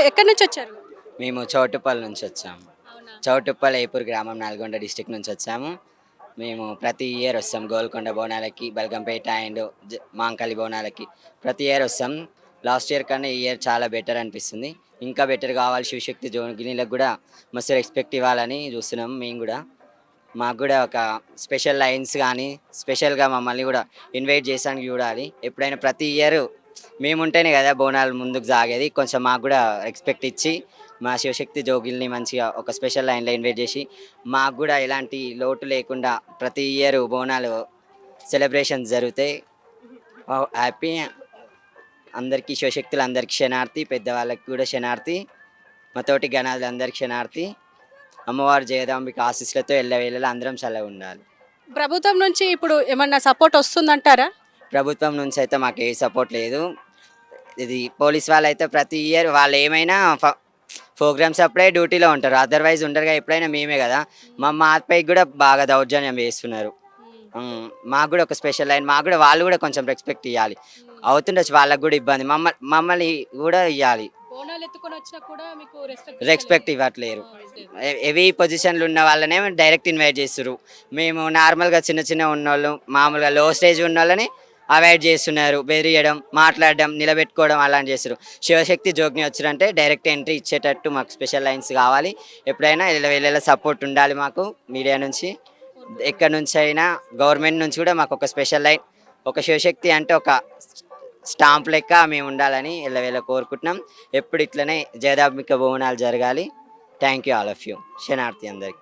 ఎక్కడి నుంచి వచ్చారు? మేము చౌటుప్పల్ నుంచి వచ్చాము. అవునా? చౌటుప్పల్ ఏపూర్ గ్రామం నల్గొండ డిస్టిక్ నుంచి వచ్చాము. మేము ప్రతి ఇయర్ వస్తాం గోల్కొండ బోనాలకి, బల్కంపేట అండ్ మాంకాళి బోనాలకి ప్రతి ఇయర్ వస్తాం. లాస్ట్ ఇయర్ కన్నా ఈ ఇయర్ చాలా బెటర్ అనిపిస్తుంది. ఇంకా బెటర్ కావాలి, శివశక్తి జోగినీలకు కూడా మస్తు రెస్పెక్ట్ ఇవ్వాలని చూస్తున్నాం. మేము కూడా మాకు కూడా ఒక స్పెషల్ లైన్స్ కానీ స్పెషల్గా మమ్మల్ని కూడా ఇన్వైట్ చేసానికి చూడాలి. ఎప్పుడైనా ప్రతి ఇయర్ మేము ఉంటేనే కదా బోనాలు ముందుకు సాగేది. కొంచెం మాకు కూడా రెస్పెక్ట్ ఇచ్చి మా శివశక్తి జోగిల్ని మంచిగా ఒక స్పెషల్ లైన్లో ఇన్వైట్ చేసి మాకు కూడా ఎలాంటి లోటు లేకుండా ప్రతి ఇయర్ బోనాలు సెలబ్రేషన్స్ జరుగుతాయి. హ్యాపీ అందరికీ శివశక్తులు అందరికీ శనార్థి, పెద్దవాళ్ళకి కూడా శనార్థి, మా తోటి గణాలందరికీ శనార్థి. అమ్మవారు జయదాంబిక ఆశీస్సులతో ఎల్లవేళలా అందరం చల్లగా ఉండాలి. ప్రభుత్వం నుంచి ఇప్పుడు ఏమన్నా సపోర్ట్ వస్తుందంటారా? ప్రభుత్వం నుంచి అయితే మాకు ఏ సపోర్ట్ లేదు. ఇది పోలీస్ వాళ్ళు అయితే ప్రతి ఇయర్ వాళ్ళు ఏమైనా ప్రోగ్రామ్స్ అప్పుడే డ్యూటీలో ఉంటారు, అదర్వైజ్ ఉండరుగా. ఎప్పుడైనా మేమే కదా. మాపై కూడా బాగా దౌర్జన్యం వేస్తున్నారు. మాకు కూడా ఒక స్పెషల్ లైన్, మాకు కూడా వాళ్ళు కూడా కొంచెం రెస్పెక్ట్ ఇవ్వాలి. అవుతుండొచ్చు వాళ్ళకు కూడా ఇబ్బంది, మమ్మల్ని కూడా ఇవ్వాలి. బోనాలు ఎత్తుకొని వచ్చినా కూడా మీకు రెస్పెక్ట్ ఇవ్వట్లేరు. హెవీ పొజిషన్లు ఉన్న వాళ్ళనే డైరెక్ట్ ఇన్వైట్ చేస్తారు. మేము నార్మల్గా చిన్న చిన్న ఉన్నోళ్ళు, మామూలుగా లో స్టేజ్ ఉన్న వాళ్ళని అవాయిడ్ చేస్తున్నారు. బెదిరియడం, మాట్లాడడం, నిలబెట్టుకోవడం అలాంటి చేస్తారు. శివశక్తి జోగిని వచ్చారంటే డైరెక్ట్ ఎంట్రీ ఇచ్చేటట్టు మాకు స్పెషల్ లైన్స్ కావాలి. ఎప్పుడైనా వెళ్ళ సపోర్ట్ ఉండాలి మాకు మీడియా నుంచి, ఎక్కడి నుంచి అయినా. గవర్నమెంట్ నుంచి కూడా మాకు ఒక స్పెషల్ లైన్, ఒక శివశక్తి అంటే ఒక స్టాంప్ లెక్క మేము ఉండాలని ఎల్లవేళ కోరుకుంటున్నాం. ఎప్పుడు ఇట్లనే జయదాంబిక బోనాలు జరగాలి. Thank you all of you. శనార్థి అందరికీ.